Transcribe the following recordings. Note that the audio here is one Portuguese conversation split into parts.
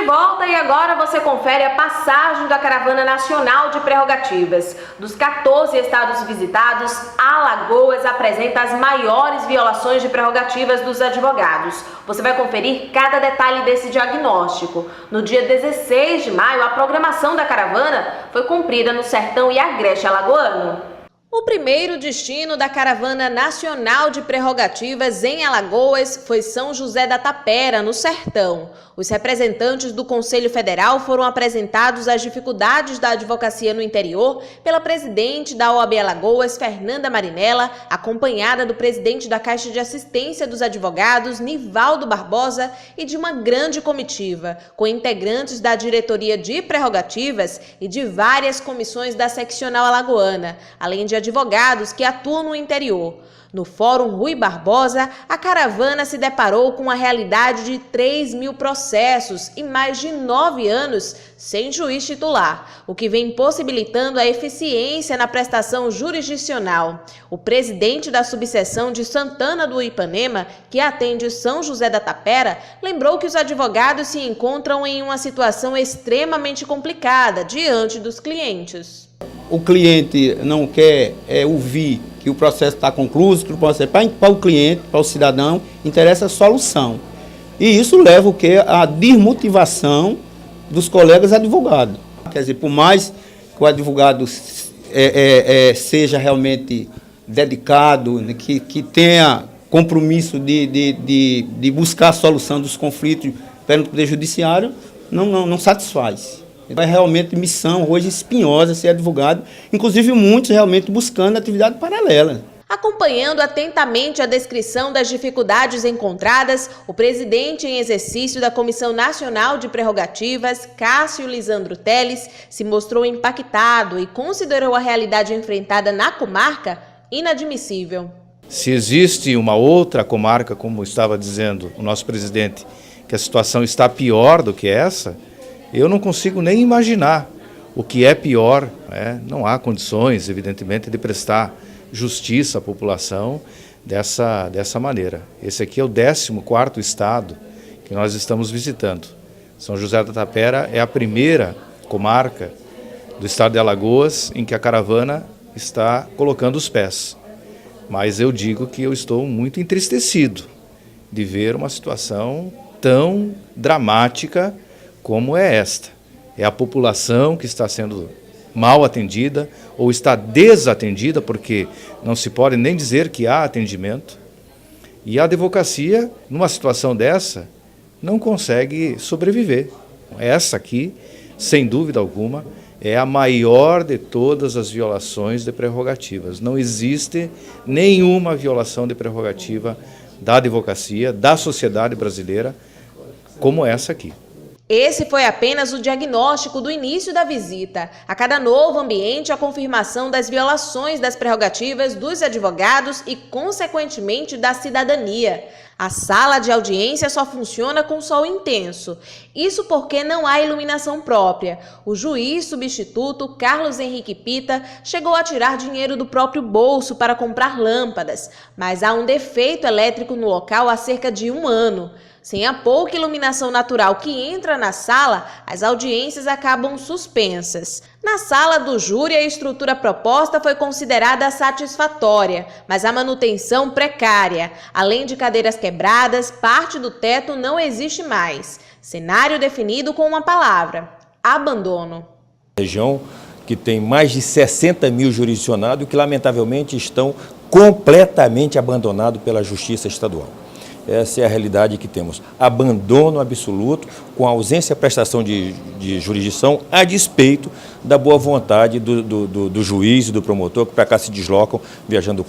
volta e agora você confere a passagem da Caravana Nacional de Prerrogativas. Dos 14 estados visitados, Alagoas apresenta as maiores violações de prerrogativas dos advogados. Você vai conferir cada detalhe desse diagnóstico. No dia 16 de maio, a programação da caravana foi cumprida no Sertão e Agreste Alagoano. O primeiro destino da Caravana Nacional de Prerrogativas em Alagoas foi São José da Tapera, no Sertão. Os representantes do Conselho Federal foram apresentados às dificuldades da advocacia no interior pela presidente da OAB Alagoas, Fernanda Marinella, acompanhada do presidente da Caixa de Assistência dos Advogados, Nivaldo Barbosa, e de uma grande comitiva, com integrantes da Diretoria de Prerrogativas e de várias comissões da seccional alagoana, além de advogados que atuam no interior. No Fórum Rui Barbosa, a caravana se deparou com a realidade de 3.000 processos e mais de 9 anos sem juiz titular, o que vem possibilitando a eficiência na prestação jurisdicional. O presidente da subseção de Santana do Ipanema, que atende São José da Tapera, lembrou que os advogados se encontram em uma situação extremamente complicada diante dos clientes. O cliente não quer ouvir que o processo está concluído, que o processo para o cliente, para o cidadão, interessa a solução. E isso leva o quê? A desmotivação dos colegas advogados. Quer dizer, por mais que o advogado seja realmente dedicado, que tenha compromisso de buscar a solução dos conflitos perante o Poder Judiciário, não satisfaz. É realmente missão hoje espinhosa ser advogado, inclusive muitos realmente buscando atividade paralela. Acompanhando atentamente a descrição das dificuldades encontradas, o presidente em exercício da Comissão Nacional de Prerrogativas, Cássio Lisandro Teles, se mostrou impactado e considerou a realidade enfrentada na comarca inadmissível. Se existe uma outra comarca, como estava dizendo o nosso presidente, que a situação está pior do que essa, eu não consigo nem imaginar o que é pior. Não há condições, evidentemente, de prestar justiça à população dessa maneira. Esse aqui é o 14º estado que nós estamos visitando. São José da Tapera é a primeira comarca do estado de Alagoas em que a caravana está colocando os pés. Mas eu digo que eu estou muito entristecido de ver uma situação tão dramática como é esta. É a população que está sendo mal atendida ou está desatendida, porque não se pode nem dizer que há atendimento. E a advocacia, numa situação dessa, não consegue sobreviver. Essa aqui, sem dúvida alguma, é a maior de todas as violações de prerrogativas. Não existe nenhuma violação de prerrogativa da advocacia, da sociedade brasileira, como essa aqui. Esse foi apenas o diagnóstico do início da visita. A cada novo ambiente, a confirmação das violações das prerrogativas dos advogados e, consequentemente, da cidadania. A sala de audiência só funciona com sol intenso. Isso porque não há iluminação própria. O juiz substituto, Carlos Henrique Pita, chegou a tirar dinheiro do próprio bolso para comprar lâmpadas, mas há um defeito elétrico no local há cerca de 1 ano. Sem a pouca iluminação natural que entra na sala, as audiências acabam suspensas. Na sala do júri, a estrutura proposta foi considerada satisfatória, mas a manutenção precária. Além de cadeiras quebradas, parte do teto não existe mais. Cenário definido com uma palavra: abandono. Região que tem mais de 60.000 jurisdicionados que, lamentavelmente, estão completamente abandonados pela Justiça Estadual. Essa é a realidade que temos. Abandono absoluto, com ausência de prestação de jurisdição, a despeito da boa vontade do juiz e do promotor, que para cá se deslocam, viajando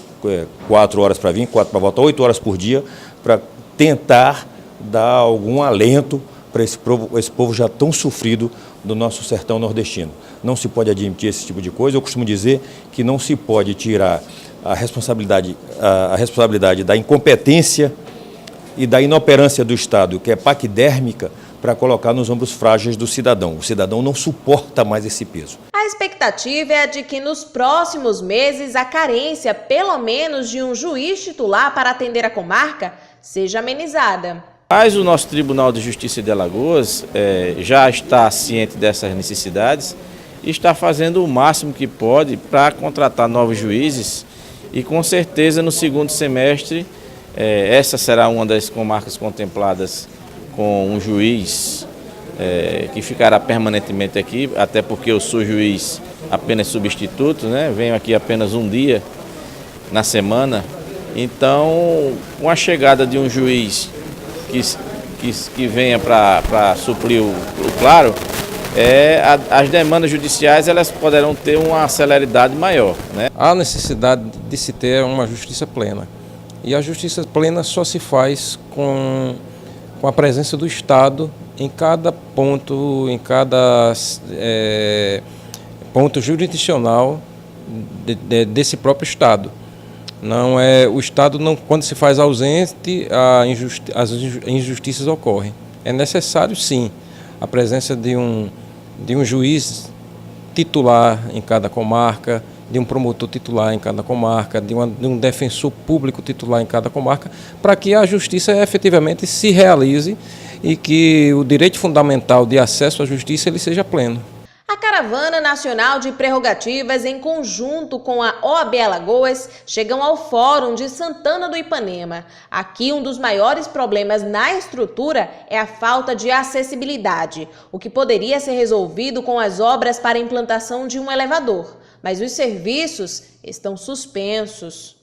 4 horas para vir, 4 para voltar, 8 horas por dia, para tentar dar algum alento para esse povo já tão sofrido do nosso sertão nordestino. Não se pode admitir esse tipo de coisa. Eu costumo dizer que não se pode tirar a responsabilidade da incompetência e da inoperância do Estado, que é paquidérmica, para colocar nos ombros frágeis do cidadão. O cidadão não suporta mais esse peso. A expectativa é a de que nos próximos meses a carência, pelo menos de um juiz titular para atender a comarca, seja amenizada. Mas o nosso Tribunal de Justiça de Alagoas já está ciente dessas necessidades e está fazendo o máximo que pode para contratar novos juízes e com certeza no segundo semestre essa será uma das comarcas contempladas com um juiz que ficará permanentemente aqui, até porque eu sou juiz apenas substituto, né? Venho aqui apenas um dia na semana. Então, com a chegada de um juiz que venha para suprir o claro, as demandas judiciais elas poderão ter uma celeridade maior, né? Há necessidade de se ter uma justiça plena. E a justiça plena só se faz com a presença do Estado em cada ponto, ponto jurisdicional desse próprio Estado. Não é o Estado não, quando se faz ausente, as injustiças ocorrem. É necessário sim a presença de um juiz titular em cada comarca, de um promotor titular em cada comarca, de um defensor público titular em cada comarca, para que a justiça efetivamente se realize e que o direito fundamental de acesso à justiça ele seja pleno. A Caravana Nacional de Prerrogativas, em conjunto com a OAB Alagoas, chegam ao Fórum de Santana do Ipanema. Aqui, um dos maiores problemas na estrutura é a falta de acessibilidade, o que poderia ser resolvido com as obras para a implantação de um elevador. Mas os serviços estão suspensos.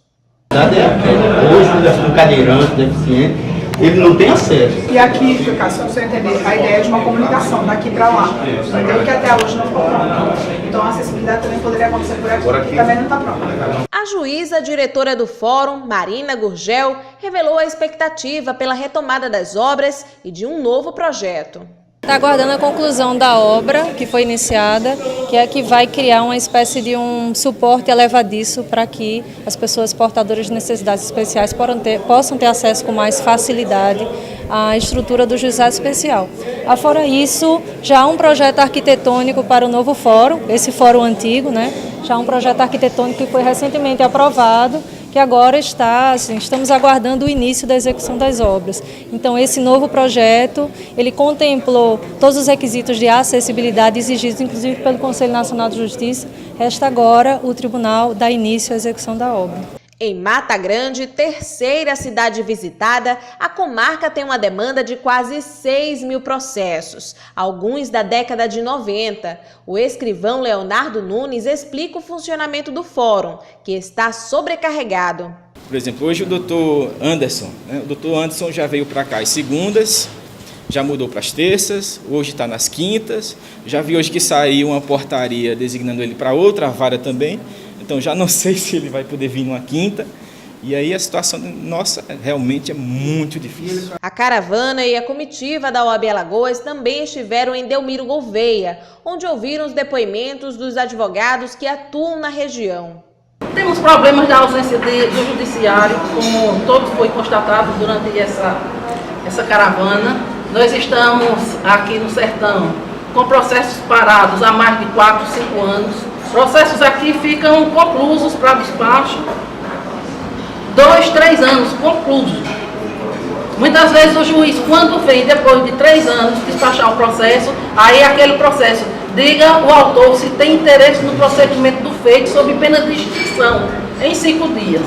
Hoje, o cadeirante, deficiente, ele não tem acesso. E aqui, Cássio, você entender, a ideia é de uma comunicação daqui para lá. Entendeu? Que até hoje não ficou pronta. Então a acessibilidade também poderia acontecer por aqui, que também não está pronta. A juíza diretora do Fórum, Marina Gurgel, revelou a expectativa pela retomada das obras e de um novo projeto. Está aguardando a conclusão da obra que foi iniciada, que é que vai criar uma espécie de um suporte elevadiço para que as pessoas portadoras de necessidades especiais possam ter acesso com mais facilidade à estrutura do juizado especial. Afora isso, já há um projeto arquitetônico para o novo fórum, esse fórum antigo, né? Já há um projeto arquitetônico que foi recentemente aprovado, que agora estamos aguardando o início da execução das obras. Então, esse novo projeto, ele contemplou todos os requisitos de acessibilidade exigidos, inclusive pelo Conselho Nacional de Justiça. Resta agora o tribunal dar início à execução da obra. Em Mata Grande, terceira cidade visitada, a comarca tem uma demanda de quase 6 mil processos, alguns da década de 90. O escrivão Leonardo Nunes explica o funcionamento do fórum, que está sobrecarregado. Por exemplo, hoje o doutor Anderson, o doutor Anderson já veio para cá às segundas, já mudou para as terças, hoje está nas quintas, já vi hoje que saiu uma portaria designando ele para outra vara também. Então já não sei se ele vai poder vir numa quinta. E aí a situação nossa realmente é muito difícil. A caravana e a comitiva da OAB Alagoas também estiveram em Delmiro Gouveia, onde ouviram os depoimentos dos advogados que atuam na região. Temos problemas da ausência do judiciário, como todo foi constatado durante essa caravana. Nós estamos aqui no sertão com processos parados há mais de 4, 5 anos. Processos aqui ficam conclusos para despacho, 2, 3 anos conclusos. Muitas vezes o juiz, quando vem depois de 3 anos despachar o processo, aí aquele processo diga o autor se tem interesse no procedimento do feito sob pena de extinção em 5 dias.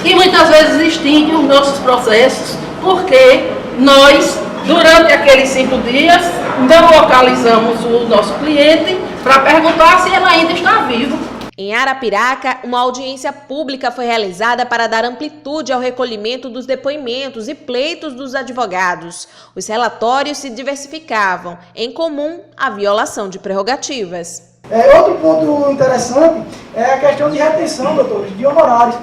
E muitas vezes extingue os nossos processos porque nós, durante aqueles 5 dias, não localizamos o nosso cliente para perguntar se ele ainda está vivo. Em Arapiraca, uma audiência pública foi realizada para dar amplitude ao recolhimento dos depoimentos e pleitos dos advogados. Os relatórios se diversificavam, em comum a violação de prerrogativas. Outro ponto interessante é a questão de retenção, doutores, de honorários.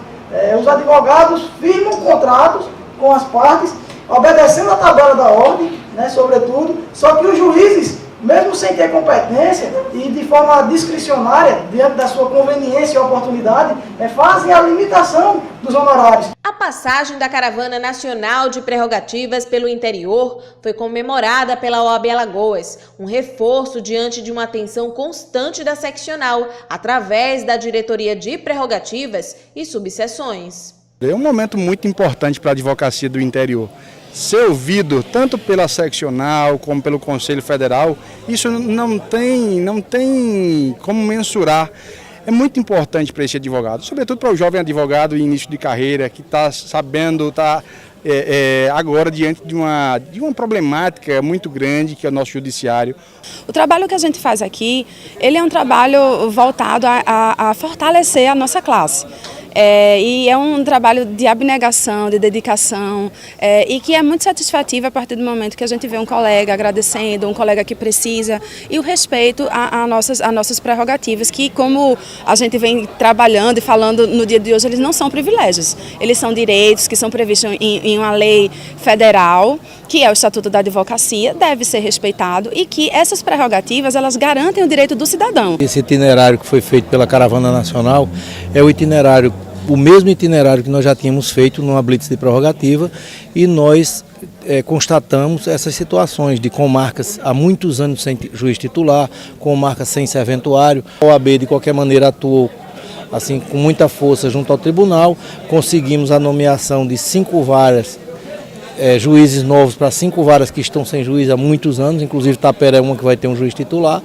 Os advogados firmam contratos com as partes, obedecendo a tabela da ordem, né, sobretudo, só que os juízes, mesmo sem ter competência e de forma discricionária, diante da sua conveniência e oportunidade, fazem a limitação dos honorários. A passagem da Caravana Nacional de Prerrogativas pelo interior foi comemorada pela OAB Alagoas, um reforço diante de uma atenção constante da seccional, através da Diretoria de Prerrogativas e Subseções. É um momento muito importante para a advocacia do interior. ser ouvido tanto pela seccional como pelo Conselho Federal, isso não tem como mensurar. É muito importante para esse advogado, sobretudo para o jovem advogado em início de carreira, que está sabendo, agora diante de uma problemática muito grande que é o nosso judiciário. O trabalho que a gente faz aqui, ele é um trabalho voltado a fortalecer a nossa classe. E é um trabalho de abnegação, de dedicação, e que é muito satisfativo a partir do momento que a gente vê um colega agradecendo, um colega que precisa, e o respeito a nossas prerrogativas, que como a gente vem trabalhando e falando no dia de hoje, eles não são privilégios, eles são direitos que são previstos em uma lei federal, que é o Estatuto da Advocacia, deve ser respeitado, e que essas prerrogativas, elas garantem o direito do cidadão. Esse itinerário que foi feito pela Caravana Nacional é o mesmo itinerário que nós já tínhamos feito numa blitz de prerrogativa, e nós constatamos essas situações de comarcas há muitos anos sem juiz titular, comarcas sem serventuário. A OAB de qualquer maneira atuou assim, com muita força junto ao tribunal, conseguimos a nomeação de 5 varas, juízes novos para 5 varas que estão sem juiz há muitos anos, inclusive Tapera é uma que vai ter um juiz titular.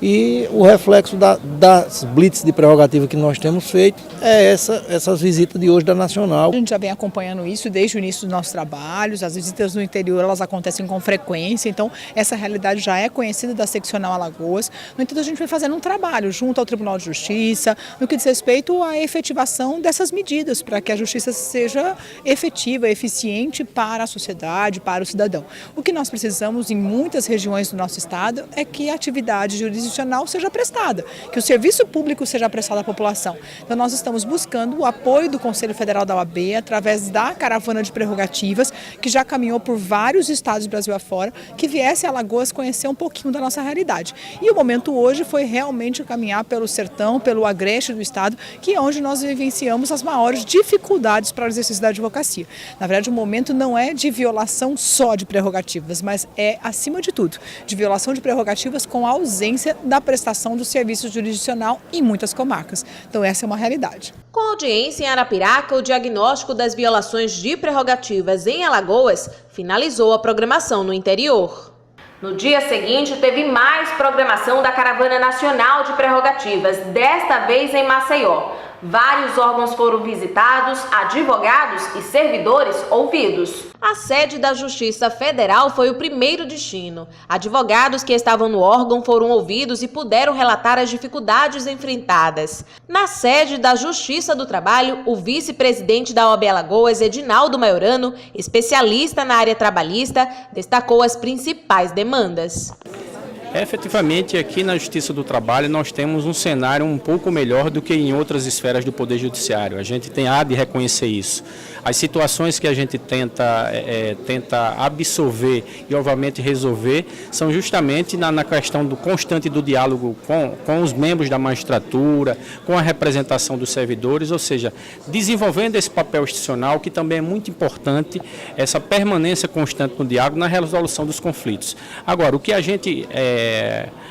E o reflexo das blitz de prerrogativa que nós temos feito é essas visitas de hoje da Nacional. A gente já vem acompanhando isso desde o início dos nossos trabalhos, as visitas no interior elas acontecem com frequência, então essa realidade já é conhecida da seccional Alagoas. No entanto, a gente vem fazendo um trabalho junto ao Tribunal de Justiça, no que diz respeito à efetivação dessas medidas, para que a justiça seja efetiva, eficiente para a sociedade, para o cidadão. O que nós precisamos em muitas regiões do nosso estado é que a atividade jurisdicional seja prestada, que o serviço público seja prestado à população. Então nós estamos buscando o apoio do Conselho Federal da OAB através da Caravana de Prerrogativas, que já caminhou por vários estados do Brasil afora, que viesse a Alagoas conhecer um pouquinho da nossa realidade. E o momento hoje foi realmente caminhar pelo sertão, pelo agreste do estado, que é onde nós vivenciamos as maiores dificuldades para o exercício da advocacia. Na verdade, o momento não é de violação só de prerrogativas, mas é, acima de tudo, de violação de prerrogativas com a ausência da prestação do serviço jurisdicional em muitas comarcas. Então essa é uma realidade. Com audiência em Arapiraca, o diagnóstico das violações de prerrogativas em Alagoas finalizou a programação no interior. No dia seguinte, teve mais programação da Caravana Nacional de Prerrogativas, desta vez em Maceió. Vários órgãos foram visitados, advogados e servidores ouvidos. A sede da Justiça Federal foi o primeiro destino. Advogados que estavam no órgão foram ouvidos e puderam relatar as dificuldades enfrentadas. Na sede da Justiça do Trabalho, o vice-presidente da OAB Alagoas, Edinaldo Maiorano, especialista na área trabalhista, destacou as principais demandas. Efetivamente, aqui na Justiça do Trabalho nós temos um cenário um pouco melhor do que em outras esferas do Poder Judiciário. A gente há de reconhecer isso. As situações que a gente tenta absorver e, obviamente, resolver são justamente na questão do constante do diálogo com os membros da magistratura, com a representação dos servidores, ou seja, desenvolvendo esse papel institucional que também é muito importante, essa permanência constante no diálogo na resolução dos conflitos. Agora, o que a gente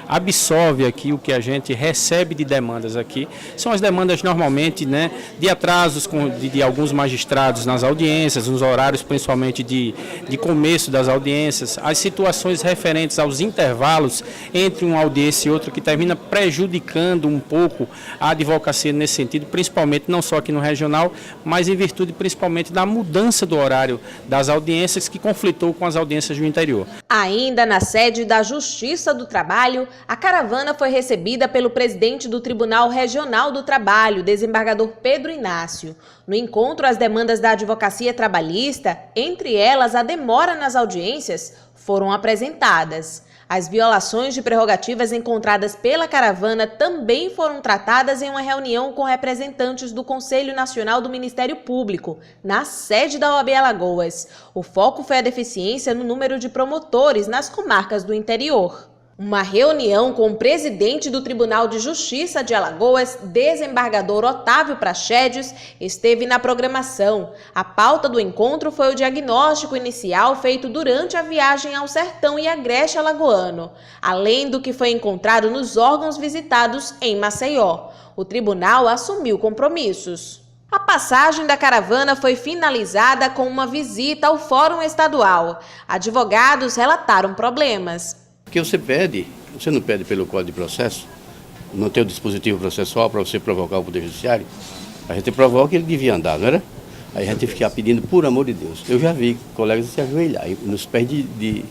absorve aqui, o que a gente recebe de demandas aqui, são as demandas normalmente, né, de atrasos de alguns magistrados nas audiências, nos horários principalmente de começo das audiências, as situações referentes aos intervalos entre uma audiência e outra que termina prejudicando um pouco a advocacia nesse sentido, principalmente não só aqui no regional, mas em virtude principalmente da mudança do horário das audiências que conflitou com as audiências do interior. Ainda na sede da Justiça do Trabalho, a caravana foi recebida pelo presidente do Tribunal Regional do Trabalho, desembargador Pedro Inácio. No encontro, as demandas da advocacia trabalhista, entre elas a demora nas audiências, foram apresentadas. As violações de prerrogativas encontradas pela caravana também foram tratadas em uma reunião com representantes do Conselho Nacional do Ministério Público, na sede da OAB Alagoas. O foco foi a deficiência no número de promotores nas comarcas do interior. Uma reunião com o presidente do Tribunal de Justiça de Alagoas, desembargador Otávio Praxédios, esteve na programação. A pauta do encontro foi o diagnóstico inicial feito durante a viagem ao sertão e agreste alagoano, além do que foi encontrado nos órgãos visitados em Maceió. O tribunal assumiu compromissos. A passagem da caravana foi finalizada com uma visita ao Fórum Estadual. Advogados relataram problemas. Porque você não pede pelo Código de Processo, não tem o dispositivo processual para você provocar o Poder Judiciário. A gente provoca, ele devia andar, não era? Aí a gente fica pedindo, por amor de Deus. Eu já vi colegas se ajoelhar nos pés de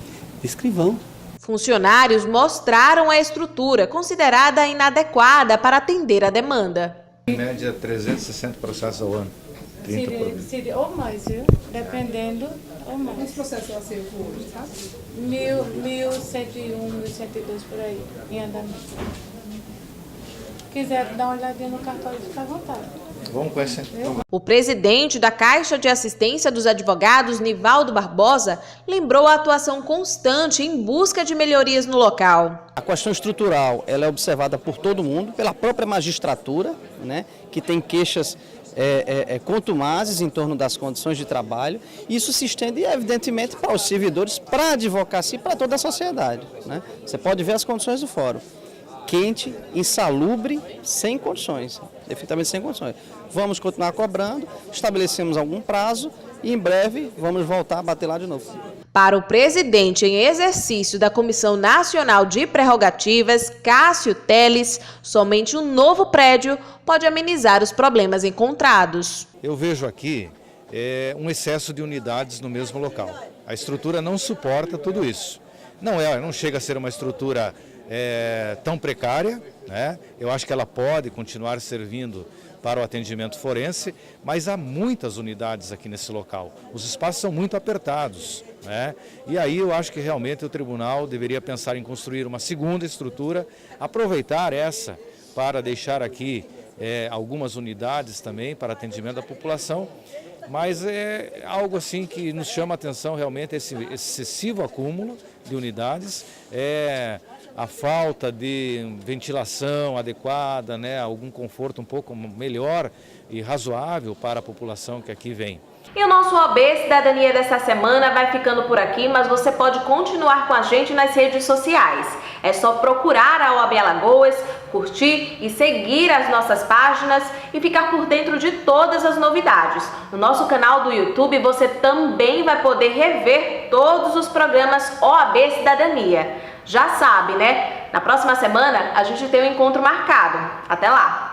escrivão. Funcionários mostraram a estrutura considerada inadequada para atender a demanda. Em média, 360 processos ao ano. 30 por mês. Seria ou mais, viu? Dependendo, ou mais. Quantos processos ela saiu hoje, sabe? 1.101, 1.102 por aí, em andamento. Se quiser dar uma olhadinha no cartório, fica à vontade. Vamos conhecer. O presidente da Caixa de Assistência dos Advogados, Nivaldo Barbosa, lembrou a atuação constante em busca de melhorias no local. A questão estrutural ela é observada por todo mundo, pela própria magistratura, né, que tem queixas contumazes em torno das condições de trabalho. Isso se estende, evidentemente, para os servidores, para a advocacia e para toda a sociedade, né? Você pode ver as condições do fórum. Quente, insalubre, sem condições, definitivamente sem condições. Vamos continuar cobrando, estabelecemos algum prazo e em breve vamos voltar a bater lá de novo. Para o presidente em exercício da Comissão Nacional de Prerrogativas, Cássio Teles, somente um novo prédio pode amenizar os problemas encontrados. Eu vejo aqui um excesso de unidades no mesmo local. A estrutura não suporta tudo isso. Não chega a ser uma estrutura tão precária, né? Eu acho que ela pode continuar servindo para o atendimento forense, mas há muitas unidades aqui nesse local. Os espaços são muito apertados, né? E aí eu acho que realmente o tribunal deveria pensar em construir uma segunda estrutura, aproveitar essa para deixar aqui algumas unidades também para atendimento da população, mas é algo assim que nos chama a atenção realmente, esse excessivo acúmulo de unidades, a falta de ventilação adequada, né, algum conforto um pouco melhor e razoável para a população que aqui vem. E o nosso OAB Cidadania dessa semana vai ficando por aqui, mas você pode continuar com a gente nas redes sociais. É só procurar a OAB Alagoas, curtir e seguir as nossas páginas e ficar por dentro de todas as novidades. No nosso canal do YouTube você também vai poder rever todos os programas OAB Cidadania. Já sabe, né? Na próxima semana a gente tem um encontro marcado. Até lá!